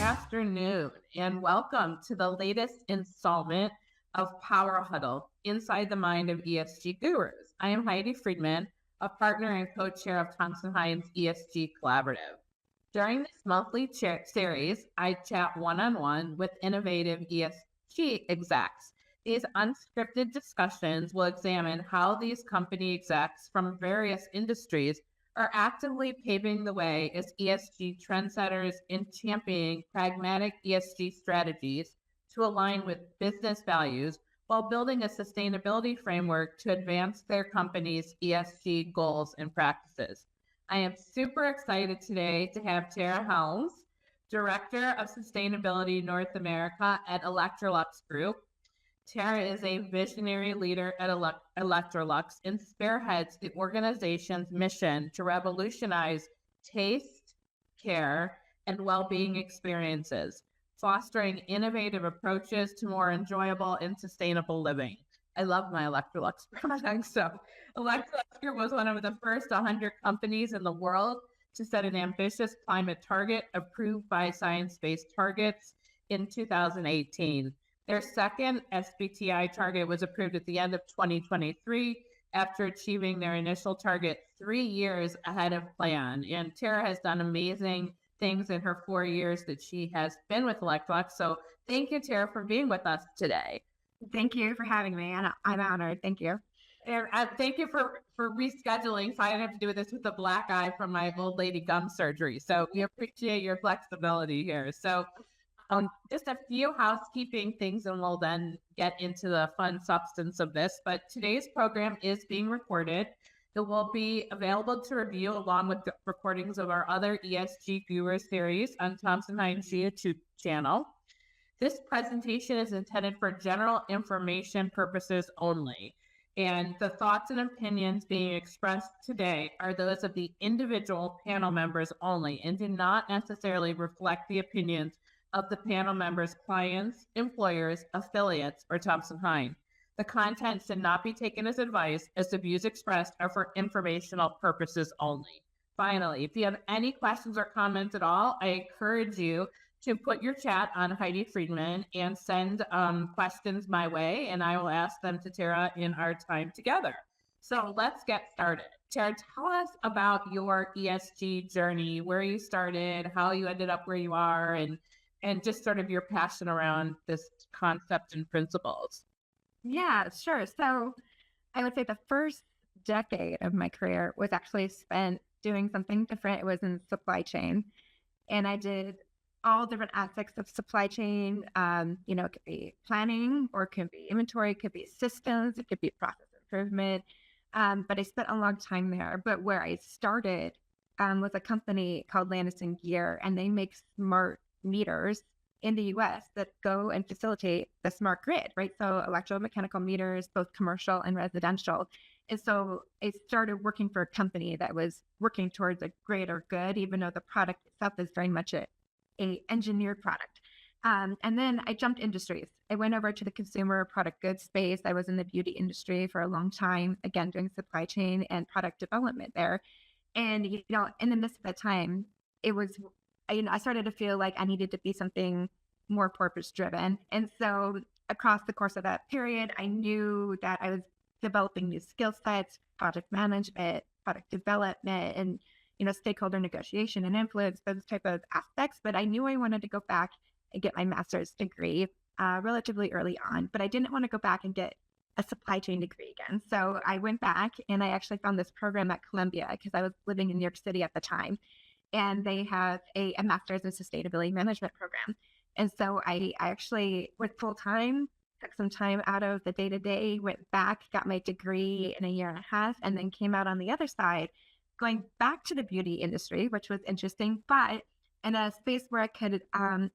afternoon, and welcome to the latest installment of Power Huddle, Inside the Mind of ESG Gurus. I am Heidi Friedman, a partner and co-chair of Thompson Hine's ESG Collaborative. During this monthly series, I chat one-on-one with innovative ESG execs. These unscripted discussions will examine how these company execs from various industries are actively paving the way as ESG trendsetters in championing pragmatic ESG strategies to align with business values while building a sustainability framework to advance their company's ESG goals and practices. I am super excited today to have Tara Helms, Director of Sustainability North America at Electrolux Group. Tara is a visionary leader at Electrolux and spearheads the organization's mission to revolutionize taste, care, and well-being experiences, fostering innovative approaches to more enjoyable and sustainable living. I love my Electrolux product. So Electrolux Group was one of the first 100 companies in the world to set an ambitious climate target approved by Science-Based Targets in 2018. Their second SBTI target was approved at the end of 2023 after achieving their initial target 3 years ahead of plan. And Tara has done amazing things in her 4 years that she has been with Electrolux. So thank you, Tara, for being with us today. Thank you for having me. I'm honored. Thank you. And thank you for rescheduling, so I didn't have to do this with the black eye from my old lady gum surgery. So we appreciate your flexibility here. So just a few housekeeping things, and we'll then get into the fun substance of this. But today's program is being recorded. It will be available to review along with the recordings of our other ESG Guru series on Thompson Hine's YouTube channel. This presentation is intended for general information purposes only, and the thoughts and opinions being expressed today are those of the individual panel members only and do not necessarily reflect the opinions of the panel members' clients, employers, affiliates, or Thompson Hine. The content should not be taken as advice, as the views expressed are for informational purposes only. Finally, if you have any questions or comments at all, I encourage you to put your chat on Heidi Friedman and send questions my way, and I will ask them to Tara in our time together. So let's get started. Tara, tell us about your ESG journey, where you started, how you ended up where you are, and just sort of your passion around this concept and principles. Yeah, sure. So I would say the first decade of my career was actually spent doing something different. It was in supply chain. And I did all different aspects of supply chain. It could be planning, or it could be inventory, it could be systems, it could be process improvement. But I spent a long time there. But where I started was a company called Landis & Gear, and they make smart meters in the US that go and facilitate the smart grid, right? So electromechanical meters, both commercial and residential. And so I started working for a company that was working towards a greater good, even though the product itself is very much a engineered product. And then I jumped industries. I went over to the consumer product goods space. I was in the beauty industry for a long time, again, doing supply chain and product development there. And, in the midst of that time, it was I started to feel like I needed to be something more purpose driven. And so across the course of that period, I knew that I was developing new skill sets, project management, product development, and, stakeholder negotiation and influence, those type of aspects. But I knew I wanted to go back and get my master's degree relatively early on, but I didn't want to go back and get a supply chain degree again. So I went back and I actually found this program at Columbia because I was living in New York City at the time. And they have a master's in sustainability management program. And so I actually went full time, took some time out of the day-to-day, went back, got my degree in a year and a half, and then came out on the other side, going back to the beauty industry, which was interesting, but in a space where I could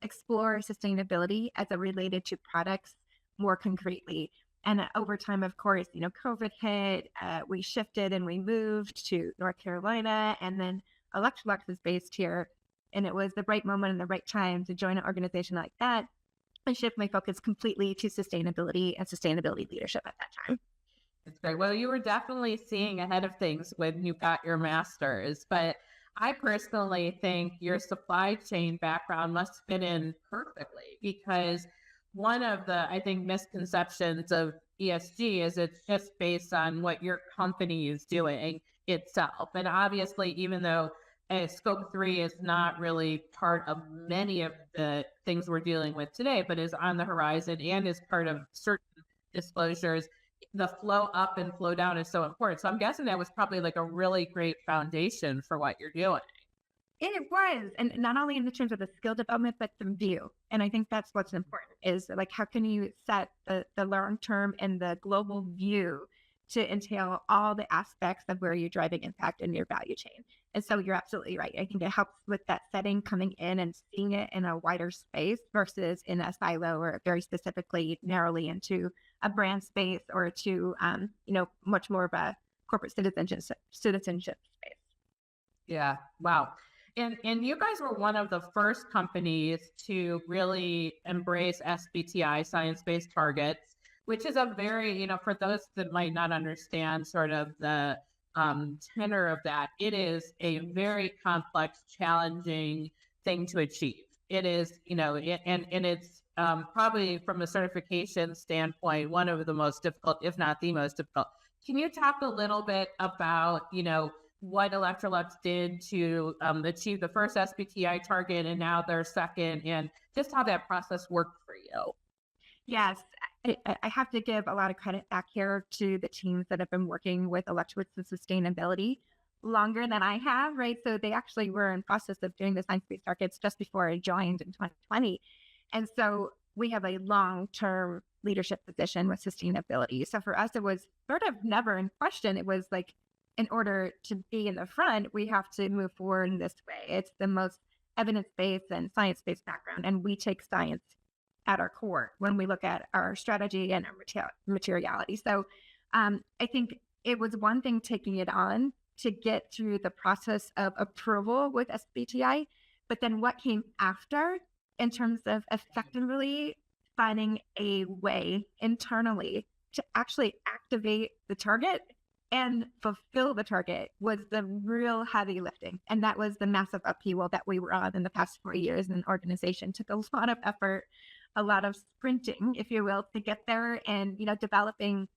explore sustainability as it related to products more concretely. And over time, of course, COVID hit, we shifted and we moved to North Carolina, and then Electrolux is based here, and it was the right moment and the right time to join an organization like that and shift my focus completely to sustainability and sustainability leadership at that time. That's great. Well, you were definitely seeing ahead of things when you got your master's, but I personally think your supply chain background must fit in perfectly, because one of the, I think, misconceptions of ESG is it's just based on what your company is doing itself. And obviously, even though scope 3 is not really part of many of the things we're dealing with today, but is on the horizon and is part of certain disclosures, the flow up and flow down is so important. So I'm guessing that was probably like a really great foundation for what you're doing. It was, and not only in the terms of the skill development, but the view. And I think that's what's important is like, how can you set the long-term and the global view to entail all the aspects of where you're driving impact in your value chain? And so you're absolutely right. I think it helps with that setting, coming in and seeing it in a wider space versus in a silo or very specifically narrowly into a brand space or to, much more of a corporate citizenship space. Yeah. Wow. And you guys were one of the first companies to really embrace SBTI, science-based targets, which is a very, for those that might not understand sort of the tenor of that, it is a very complex, challenging thing to achieve. It is, and it's probably from a certification standpoint, one of the most difficult, if not the most difficult. Can you talk a little bit about, what Electrolux did to achieve the first SBTI target and now their second, and just how that process worked for you? Yes, I have to give a lot of credit back here to the teams that have been working with Electrolux and sustainability longer than I have, right? So they actually were in process of doing the science-based targets just before I joined in 2020. And so we have a long-term leadership position with sustainability. So for us, it was sort of never in question. It was like, in order to be in the front, we have to move forward in this way. It's the most evidence-based and science-based background, and we take science at our core when we look at our strategy and our materiality. So I think it was one thing taking it on to get through the process of approval with SBTI, but then what came after in terms of effectively finding a way internally to actually activate the target and fulfill the target was the real heavy lifting. And that was the massive upheaval that we were on in the past 4 years in the organization. Took a lot of effort, a lot of sprinting, if you will, to get there, and, developing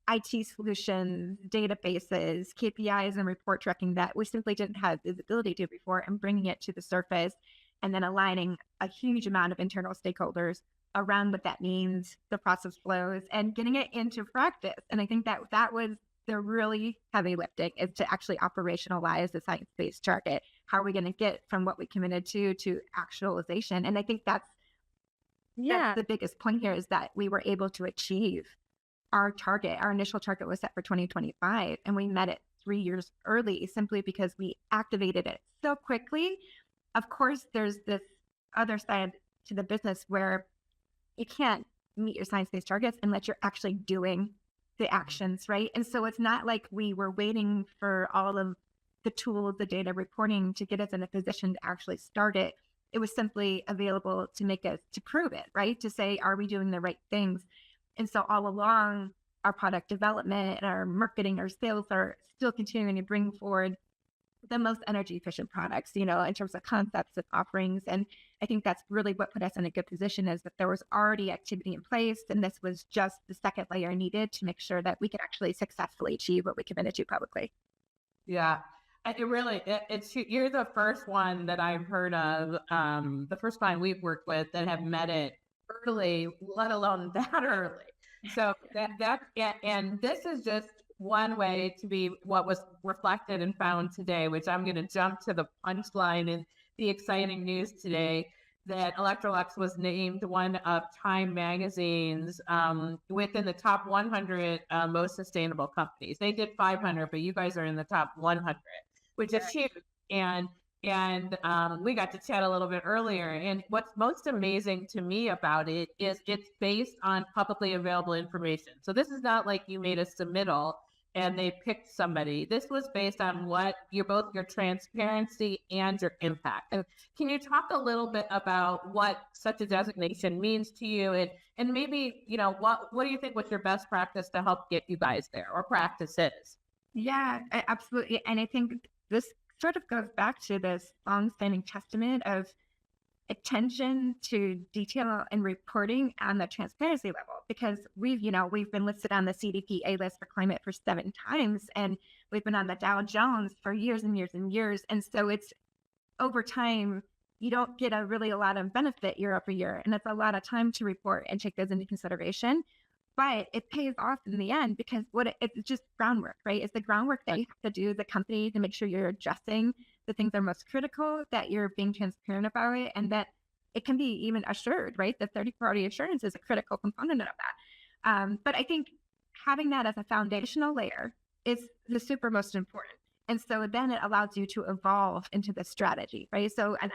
IT solutions, databases, KPIs, and report tracking that we simply didn't have visibility to before, and bringing it to the surface, and then aligning a huge amount of internal stakeholders around what that means, the process flows, and getting it into practice. And I think that was the really heavy lifting, is to actually operationalize the science-based target. How are we going to get from what we committed to actualization? And I think that's the biggest point here, is that we were able to achieve our target. Our initial target was set for 2025, and we met it 3 years early simply because we activated it so quickly. Of course, there's this other side to the business where you can't meet your science-based targets unless you're actually doing the actions, right? And so it's not like we were waiting for all of the tools, the data reporting to get us in a position to actually start it. It was simply available to make us, to prove it, right? To say, are we doing the right things? And so all along, our product development, our marketing, our sales are still continuing to bring forward the most energy efficient products, in terms of concepts and offerings. And I think that's really what put us in a good position, is that there was already activity in place. And this was just the second layer needed to make sure that we could actually successfully achieve what we committed to publicly. Yeah. You're the first one that I've heard of, the first client we've worked with that have met it early, let alone that early. So and this is just one way to be what was reflected and found today, which I'm going to jump to the punchline and the exciting news today, that Electrolux was named one of Time Magazine's within the top 100 most sustainable companies. They did 500, but you guys are in the top 100, which is huge. And we got to chat a little bit earlier. And what's most amazing to me about it is it's based on publicly available information. So this is not like you made a submittal and they picked somebody. This was based on both your transparency and your impact. And can you talk a little bit about what such a designation means to you, and maybe, what do you think was your best practice to help get you guys there, or practices? Yeah, absolutely. And I think this sort of goes back to this long-standing testament of attention to detail and reporting on the transparency level, because we've been listed on the CDP A list for climate for 7 times, and we've been on the Dow Jones for years and years and years. And so it's over time, you don't get a lot of benefit year over year. And it's a lot of time to report and take those into consideration. But it pays off in the end, because it's just groundwork, right? It's the groundwork that you have to do as a company to make sure you're addressing the things that are most critical, that you're being transparent about it, and that it can be even assured, right? The third-party assurance is a critical component of that. But I think having that as a foundational layer is the super most important. And so then it allows you to evolve into the strategy, right? So, and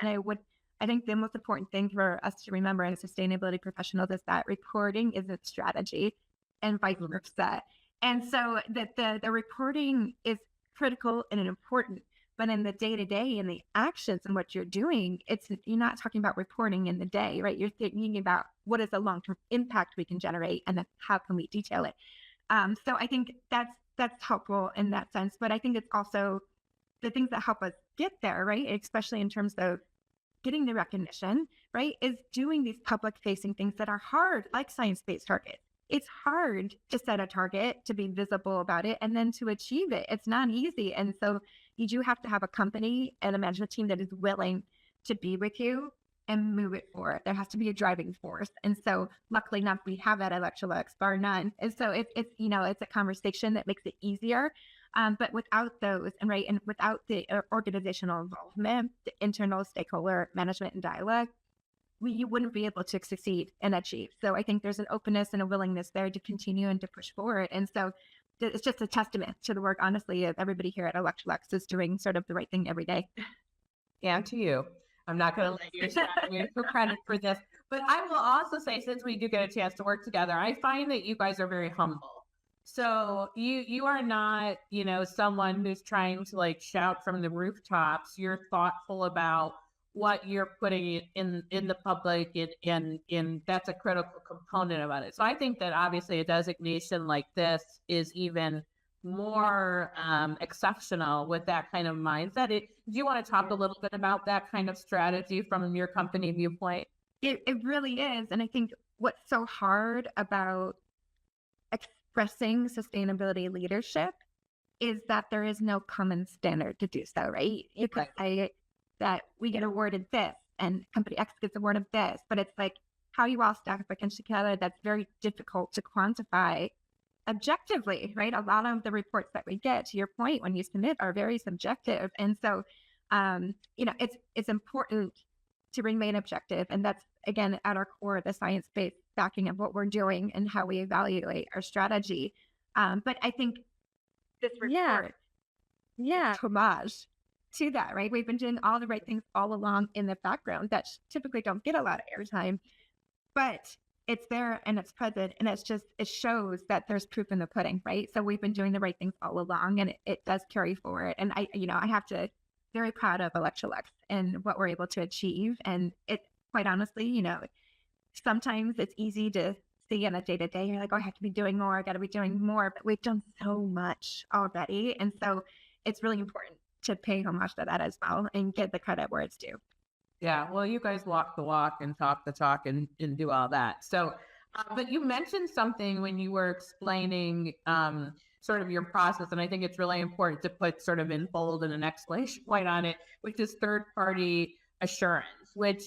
I think the most important thing for us to remember as sustainability professionals is that reporting is a strategy, and vice versa. And so that the reporting is critical and important, but in the day-to-day and the actions and what you're doing, you're not talking about reporting in the day, right? You're thinking about what is the long-term impact we can generate, and then how can we detail it. So I think that's helpful in that sense. But I think it's also the things that help us get there, right? Especially in terms of getting the recognition, right? Is doing these public-facing things that are hard, like science-based targets. It's hard to set a target, to be visible about it, and then to achieve it. It's not easy. And so you do have to have a company and a management team that is willing to be with you and move it forward. There has to be a driving force. And so luckily enough, we have that at Electrolux, bar none. And so it's a conversation that makes it easier. But without those, and without the organizational involvement, the internal stakeholder management and dialogue, you wouldn't be able to succeed and achieve. So I think there's an openness and a willingness there to continue and to push forward. And so it's just a testament to the work, honestly, of everybody here at Electrolux is doing sort of the right thing every day. And to you. I'm not going to let you for credit for this, but I will also say, since we do get a chance to work together, I find that you guys are very humble. So you are not, someone who's trying to shout from the rooftops. You're thoughtful about what you're putting in the public, and that's a critical component about it. So I think that obviously a designation like this is even more exceptional with that kind of mindset. Do you want to talk a little bit about that kind of strategy from your company viewpoint? It really is. And I think what's so hard about expressing sustainability leadership is that there is no common standard to do so, right? You could say that we get awarded this and company X gets awarded this, but it's like how you all stack up against each other, that's very difficult to quantify objectively, right? A lot of the reports that we get, to your point, when you submit, are very subjective. And so, it's important to remain objective. And that's, again, at our core, the science-based backing of what we're doing and how we evaluate our strategy. But I think this report is homage to that, right? We've been doing all the right things all along in the background that typically don't get a lot of airtime, but it's there and it's present, and it shows that there's proof in the pudding, right? So we've been doing the right things all along, and it does carry forward. And I have to very proud of Electrolux and what we're able to achieve. And it, quite honestly, sometimes it's easy to see on a day-to-day, you're like, oh, I have to be doing more, I got to be doing more, but we've done so much already. And so it's really important to pay homage to that as well and get the credit where it's due. Yeah, well, you guys walk the walk and talk the talk and do all that. So, but you mentioned something when you were explaining sort of your process, and I think it's really important to put sort of in bold and an exclamation point on it, which is third-party assurance, which,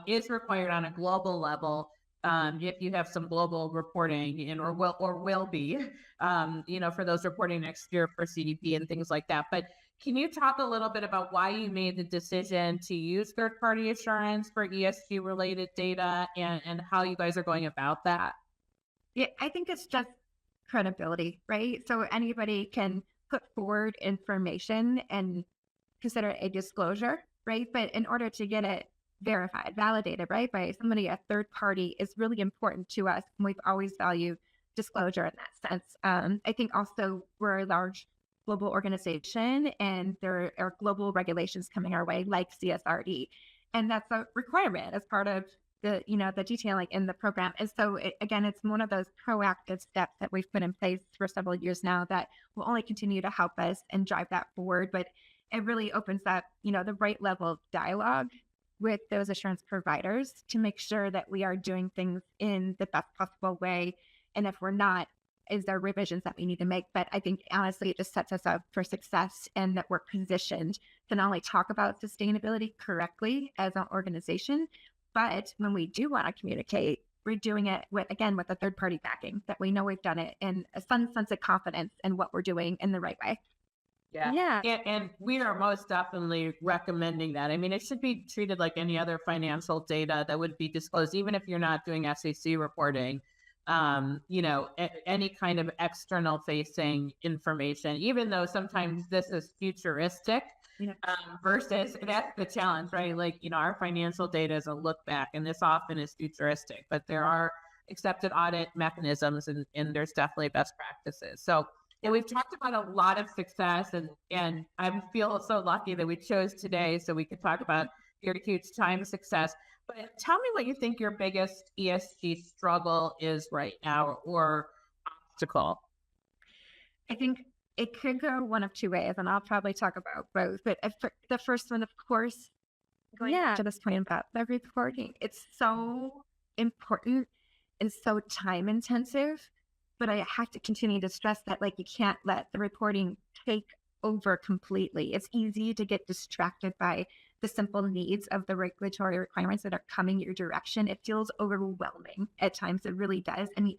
is required on a global level. If you have some global reporting or will be, for those reporting next year for CDP and things like that. But can you talk a little bit about why you made the decision to use third-party assurance for ESG related data and how you guys are going about that? Yeah, I think it's just credibility, right? So anybody can put forward information and consider a disclosure, right? But in order to get it verified, validated, right, by somebody, a third party, is really important to us. And we've always valued disclosure in that sense. I think also we're a large global organization, and there are global regulations coming our way, like CSRD, and that's a requirement as part of the detailing in the program. And so it's one of those proactive steps that we've put in place for several years now that will only continue to help us and drive that forward. But it really opens up, the right level of dialogue with those assurance providers to make sure that we are doing things in the best possible way. And if we're not, is there revisions that we need to make? But I think honestly, it just sets us up for success, and that we're positioned to not only talk about sustainability correctly as an organization, but when we do want to communicate, we're doing it with a third party backing, that we know we've done it, and a sense of confidence in what we're doing in the right way. Yeah. And we are most definitely recommending that. I mean, it should be treated like any other financial data that would be disclosed, even if you're not doing SEC reporting. Any kind of external facing information, even though sometimes this is futuristic, versus that's the challenge, right? Like, our financial data is a look back, and this often is futuristic, but there are accepted audit mechanisms, and there's definitely best practices. So, we've talked about a lot of success, and I feel so lucky that we chose today so we could talk about your huge time success. But tell me what you think your biggest ESG struggle is right now, or obstacle. I think it could go one of two ways, and I'll probably talk about both. But the first one, of course, going back to this point about the reporting, it's so important and so time intensive. But I have to continue to stress that, like, you can't let the reporting take over completely. It's easy to get distracted by the simple needs of the regulatory requirements that are coming your direction. It feels overwhelming at times. It really does. And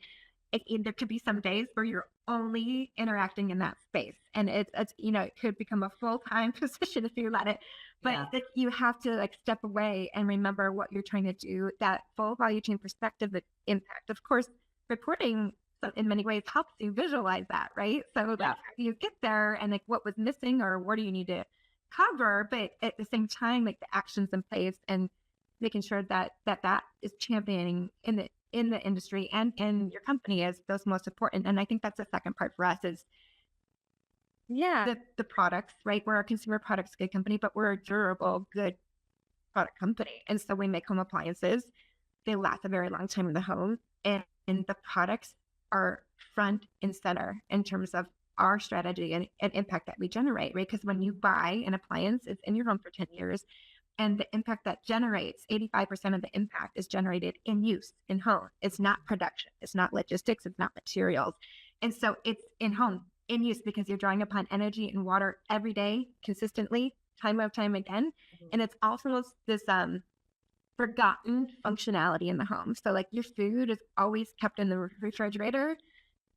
there could be some days where you're only interacting in that space, and it's it could become a full-time position if you let it. But you have to step away and remember what you're trying to do. That full value chain perspective, the impact. Of course, reporting in many ways helps you visualize that, right? So you get there, and what was missing, or what do you need to cover, but at the same time, the actions in place, and making sure that is championing in the industry and in your company is those most important. And I think that's the second part for us is the products, right? We're a consumer products good company, but we're a durable good product company. And so we make home appliances. They last a very long time in the home, and the products are front and center in terms of our strategy and impact that we generate, right? Because when you buy an appliance, it's in your home for 10 years, and the impact that generates, 85% of the impact is generated in use, in home. It's not production, it's not logistics, it's not materials. And so it's in home, in use, because you're drawing upon energy and water every day, consistently, time again. And it's also this forgotten functionality in the home. So your food is always kept in the refrigerator,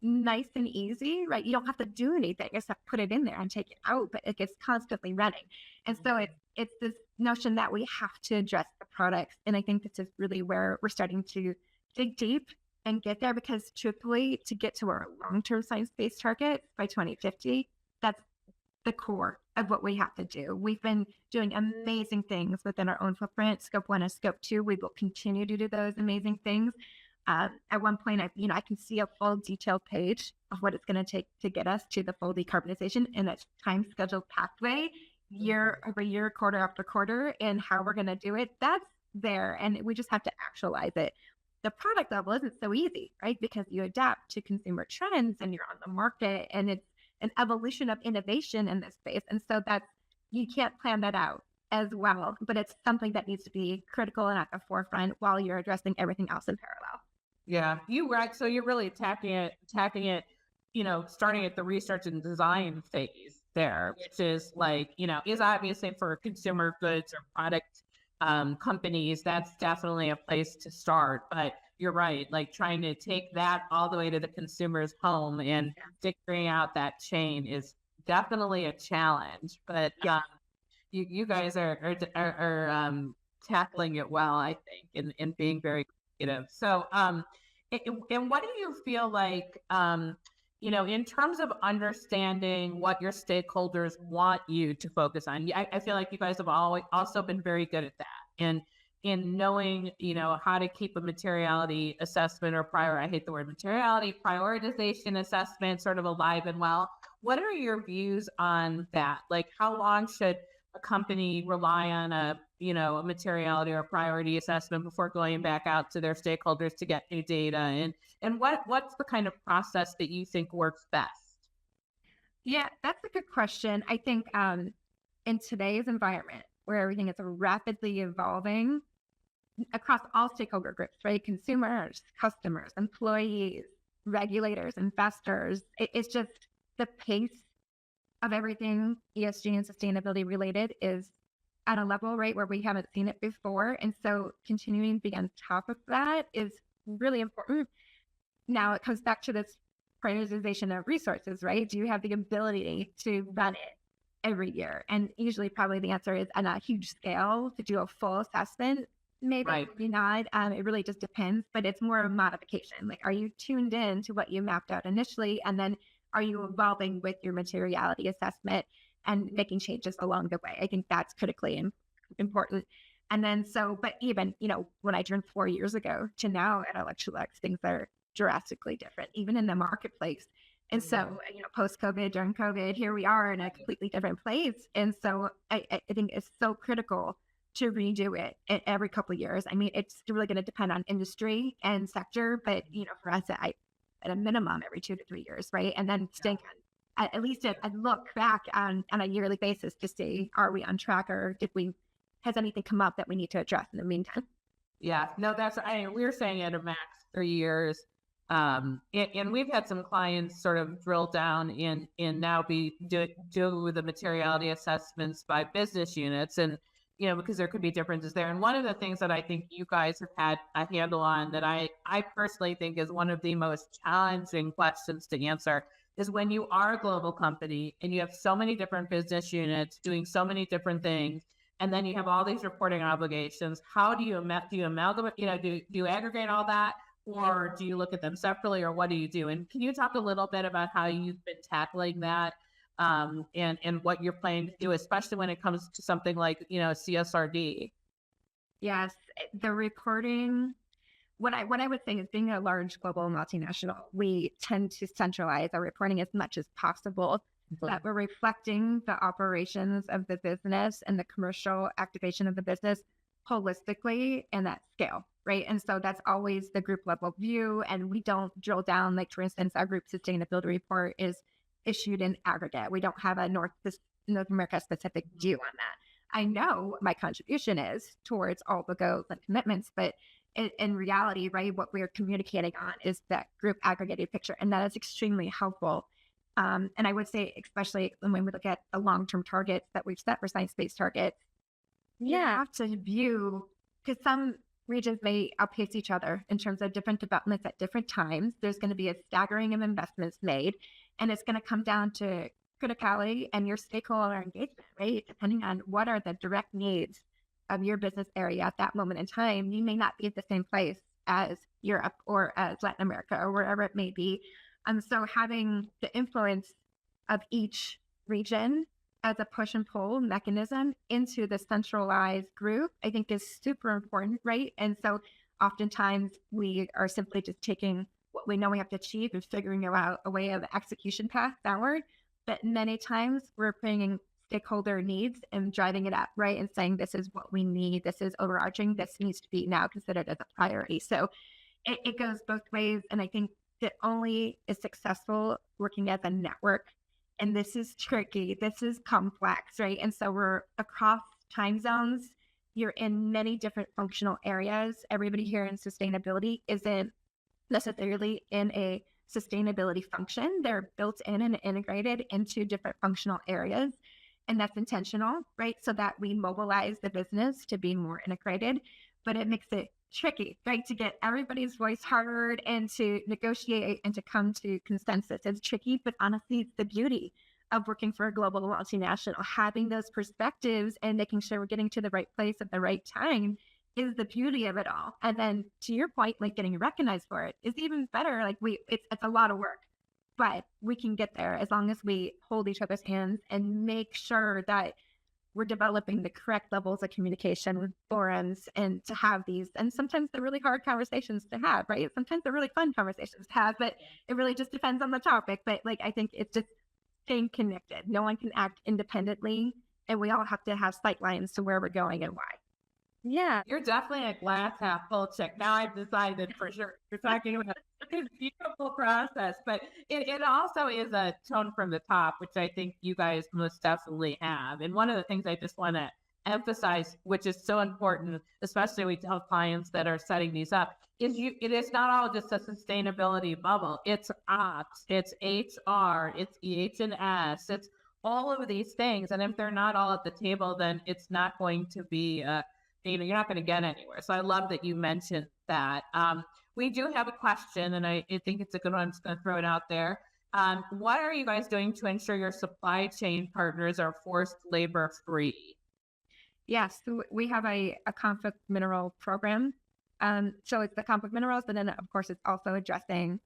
nice and easy, right? You don't have to do anything except put it in there and take it out, but it gets constantly running. And so it's this notion that we have to address the products. And I think this is really where we're starting to dig deep and get there, because truthfully, to get to our long-term science-based target by 2050, that's the core of what we have to do. We've been doing amazing things within our own footprint, Scope 1 and Scope 2. We will continue to do those amazing things. At one point, I can see a full detailed page of what it's going to take to get us to the full decarbonization in a time scheduled pathway, year over year, quarter after quarter, and how we're going to do it. That's there, and we just have to actualize it. The product level isn't so easy, right? Because you adapt to consumer trends, and you're on the market, and it's an evolution of innovation in this space. And so you can't plan that out as well, but it's something that needs to be critical and at the forefront while you're addressing everything else in parallel. Yeah, right. So you're really attacking it, starting at the research and design phase there, which is is obviously for consumer goods or product companies, that's definitely a place to start. But you're right, trying to take that all the way to the consumer's home and figuring out that chain is definitely a challenge. But you guys are tackling it well, I think, and being very creative. So, and what do you feel like, in terms of understanding what your stakeholders want you to focus on? I feel like you guys have also been very good at that, and in knowing, how to keep a materiality assessment or I hate the word materiality, prioritization assessment sort of alive and well. What are your views on that? How long should a company rely on a materiality or priority assessment before going back out to their stakeholders to get new data? And what's the kind of process that you think works best? Yeah, that's a good question. I think in today's environment where everything is rapidly evolving across all stakeholder groups, right? Consumers, customers, employees, regulators, investors. It's just the pace of everything ESG and sustainability related is at a level, right, where we haven't seen it before. And so continuing to be on top of that is really important. Now it comes back to this prioritization of resources, right? Do you have the ability to run it every year? And usually probably the answer is on a huge scale to do a full assessment. Maybe, Right. maybe not. It really just depends, but it's more of a modification. Like, are you tuned in to what you mapped out initially? And then are you evolving with your materiality assessment and making changes along the way? I think that's critically important. And then but even, when I turned 4 years ago to now at Electrolux, things are drastically different, even in the marketplace. And so, post-COVID, during COVID, here we are in a completely different place. And so I think it's so critical to redo it every couple of years. I mean, it's really going to depend on industry and sector, but for us, at a minimum every 2 to 3 years, right? And then staying at least I look back on a yearly basis to see, are we on track, or has anything come up that we need to address in the meantime? Yeah, no, we're saying at a max 3 years. And we've had some clients sort of drill down in now do the materiality assessments by business units, and because there could be differences there. And one of the things that I think you guys have had a handle on that I personally think is one of the most challenging questions to answer is when you are a global company and you have so many different business units doing so many different things, and then you have all these reporting obligations. How do you amalgamate? Do you aggregate all that, or do you look at them separately, or what do you do? And can you talk a little bit about how you've been tackling that, and what you're planning to do, especially when it comes to something like CSRD? Yes, the reporting. What I would say is, being a large global multinational, we tend to centralize our reporting as much as possible, that we're reflecting the operations of the business and the commercial activation of the business holistically and at scale, right? And so that's always the group level view. And we don't drill down, like, for instance, our group sustainability report is issued in aggregate. We don't have a North America specific view on that. I know what my contribution is towards all the goals and commitments, but in reality, right, what we're communicating on is that group aggregated picture. And that is extremely helpful. And I would say, especially when we look at the long-term targets that we've set for science-based targets, you have to view, because some regions may outpace each other in terms of different developments at different times. There's going to be a staggering of investments made, and it's going to come down to criticality and your stakeholder engagement, right? Depending on what are the direct needs of your business area at that moment in time, you may not be at the same place as Europe or as Latin America or wherever it may be. And so having the influence of each region as a push and pull mechanism into the centralized group, I think is super important, right? And so oftentimes we are simply just taking what we know we have to achieve and figuring out a way of execution path downward. But many times we're bringing stakeholder needs and driving it up, right? And saying, this is what we need. This is overarching. This needs to be now considered as a priority. So it goes both ways. And I think that only is successful working as a network. And this is tricky. This is complex, right? And so we're across time zones. You're in many different functional areas. Everybody here in sustainability isn't necessarily in a sustainability function. They're built in and integrated into different functional areas. And that's intentional, right? So that we mobilize the business to be more integrated, but it makes it tricky, right? To get everybody's voice heard and to negotiate and to come to consensus. It's tricky, but honestly, it's the beauty of working for a global multinational. Having those perspectives and making sure we're getting to the right place at the right time is the beauty of it all. And then to your point, like, getting recognized for it is even better. Like, it's a lot of work, but we can get there as long as we hold each other's hands and make sure that we're developing the correct levels of communication with forums, and to have these. And sometimes they're really hard conversations to have, right? Sometimes they're really fun conversations to have, but it really just depends on the topic. But like, I think it's just staying connected. No one can act independently, and we all have to have sight lines to where we're going and why. Yeah. You're definitely a glass half full chick. Now I've decided for sure. You're talking about beautiful process, but it also is a tone from the top, which I think you guys most definitely have. And one of the things I just want to emphasize, which is so important, especially we tell clients that are setting these up, is it is not all just a sustainability bubble. It's ops, it's HR, it's EH&S, it's all of these things. And if they're not all at the table, then it's not going to be, you're not going to get anywhere. So I love that you mentioned that. We do have a question, and I think it's a good one. I'm just going to throw it out there. What are you guys doing to ensure your supply chain partners are forced labor free? Yes, so we have a conflict mineral program. So it's the conflict minerals, but then of course it's also addressing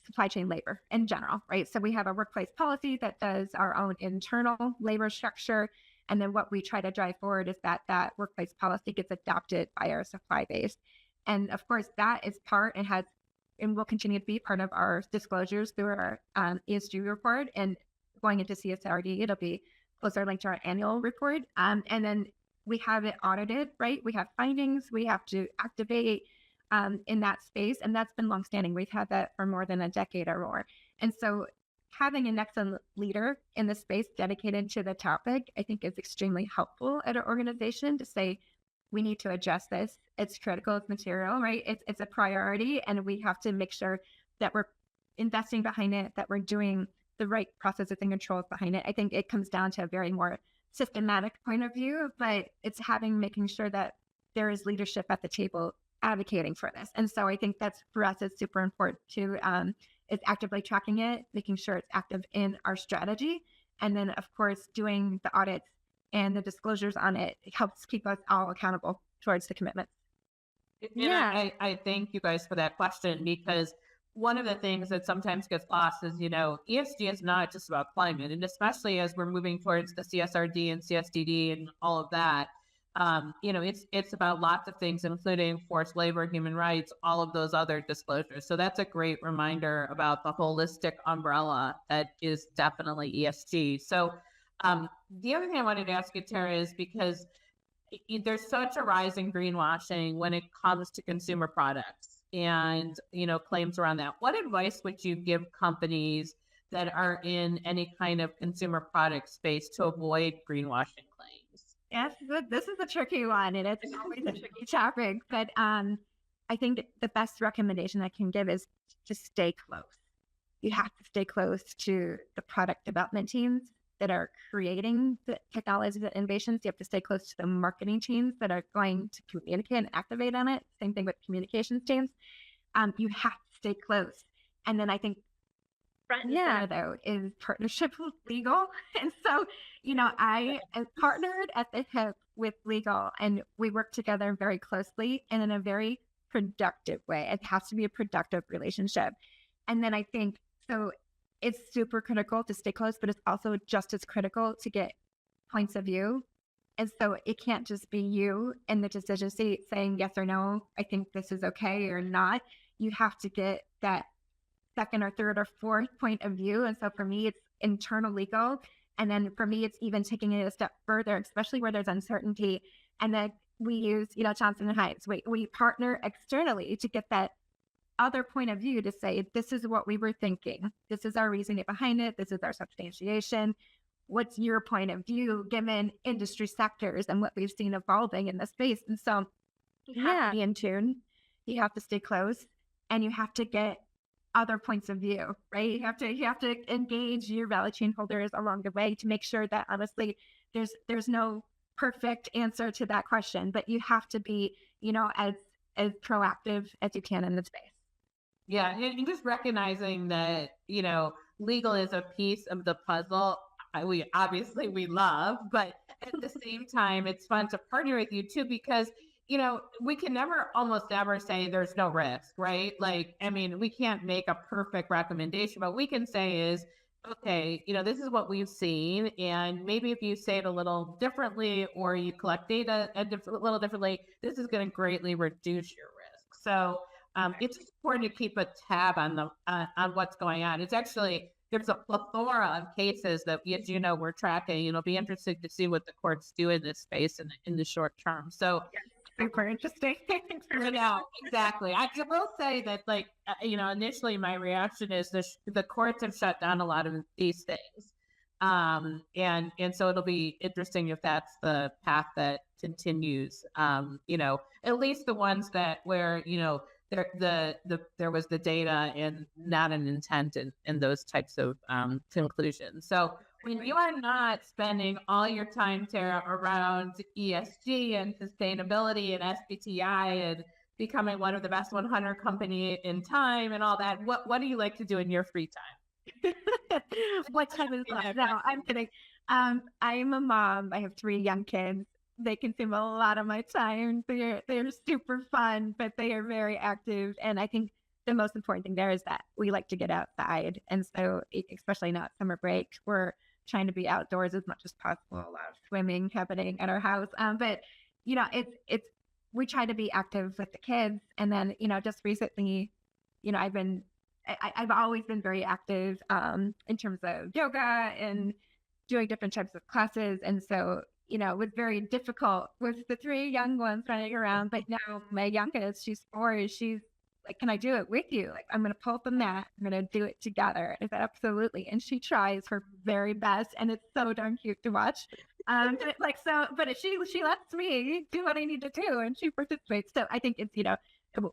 supply chain labor in general, right? So we have a workplace policy that does our own internal labor structure. And then what we try to drive forward is that workplace policy gets adopted by our supply base. And of course, that is part and will continue to be part of our disclosures through our ESG report. And going into CSRD, it'll be closer linked to our annual report. And then we have it audited, right? We have findings we have to activate in that space. And that's been longstanding. We've had that for more than a decade or more. And so having an excellent leader in the space dedicated to the topic, I think is extremely helpful at our organization to say, we need to address this. It's critical, it's material, right? It's a priority, and we have to make sure that we're investing behind it, that we're doing the right processes and controls behind it. I think it comes down to a very more systematic point of view, but it's making sure that there is leadership at the table advocating for this. And so I think that's, for us, it's super important to is actively tracking it, making sure it's active in our strategy. And then of course, doing the audits and the disclosures on it helps keep us all accountable towards the commitments. I thank you guys for that question, because one of the things that sometimes gets lost is, ESG is not just about climate, and especially as we're moving towards the CSRD and CSDD and all of that, it's about lots of things, including forced labor, human rights, all of those other disclosures. So that's a great reminder about the holistic umbrella that is definitely ESG. So the other thing I wanted to ask you, Tara, is because there's such a rise in greenwashing when it comes to consumer products and, claims around that. What advice would you give companies that are in any kind of consumer product space to avoid greenwashing claims? Yes, this is a tricky one, and it's always a tricky topic. But I think the best recommendation I can give is to stay close. You have to stay close to the product development teams that are creating the technologies and innovations. You have to stay close to the marketing teams that are going to communicate and activate on it. Same thing with communications teams. You have to stay close. And then I think though, is partnership with legal. And so, I am partnered at the hip with legal, and we work together very closely and in a very productive way. It has to be a productive relationship. And then I think, so it's super critical to stay close, but it's also just as critical to get points of view. And so it can't just be you in the decision seat saying yes or no, I think this is okay or not. You have to get that second or third or fourth point of view. And so for me, it's internal legal. And then for me, it's even taking it a step further, especially where there's uncertainty. And then we use, Thompson and Hine. We partner externally to get that other point of view to say, this is what we were thinking. This is our reasoning behind it. This is our substantiation. What's your point of view given industry sectors and what we've seen evolving in the space? And so you have to be in tune. You have to stay close, and you have to get other points of view, right? You have to engage your value chain holders along the way to make sure that honestly there's no perfect answer to that question, but you have to be, as proactive as you can in the space. Yeah, and just recognizing that, legal is a piece of the puzzle we love, but at the same time, it's fun to partner with you too, because we can almost never say there's no risk, right? We can't make a perfect recommendation, but we can say is, okay, this is what we've seen. And maybe if you say it a little differently, or you collect data a little differently, this is going to greatly reduce your risk. So it's important to keep a tab on what's going on. It's actually, there's a plethora of cases that, as we're tracking. It'll be interesting to see what the courts do in this space in the short term. So super interesting. I know, exactly. I will say that, like, initially my reaction is the courts have shut down a lot of these things. And so it'll be interesting if that's the path that continues. At least the ones that where, there was the data and not an intent in those types of conclusions. So when you are not spending all your time, Tara, around ESG and sustainability and SBTI and becoming one of the best 100 company in time and all that, what do you like to do in your free time? What time is left? No, I'm kidding. I'm a mom. I have 3 young kids. They consume a lot of my time. They're super fun, but they are very active. And I think the most important thing there is that we like to get outside. And so, especially now at summer break, we're trying to be outdoors as much as possible. A lot of swimming happening at our house. But it's we try to be active with the kids. And then just recently, I've always been very active in terms of yoga and doing different types of classes. And so, it was very difficult with the 3 young ones running around. But now my youngest, she's 4, she's like, can I do it with you? Like, I'm going to pull up the mat. I'm going to do it together. I said, absolutely. And she tries her very best. And it's so darn cute to watch. But she lets me do what I need to do and she participates. So I think it's,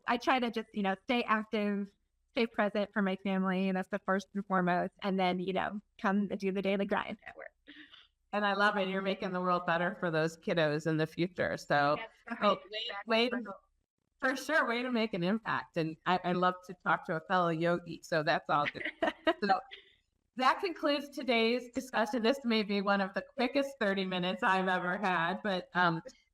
I try to just, stay active, stay present for my family. And that's the first and foremost. And then, come and do the daily grind at work. And I love it. You're making the world better for those kiddos in the future. So for sure, way to make an impact. And I love to talk to a fellow yogi. So that's all good. So that concludes today's discussion. This may be one of the quickest 30 minutes I've ever had, but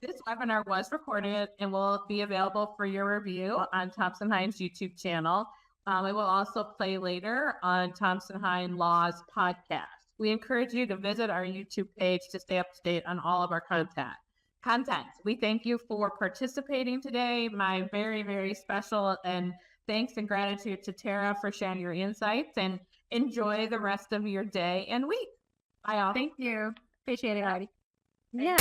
this webinar was recorded and will be available for your review on Thompson Hine's YouTube channel. It will also play later on Thompson Hine Law's podcast. We encourage you to visit our YouTube page to stay up to date on all of our content. We thank you for participating today. My very, very special and thanks and gratitude to Tara for sharing your insights, and enjoy the rest of your day and week. Bye all. Thank you. Appreciate it, Heidi. Yeah.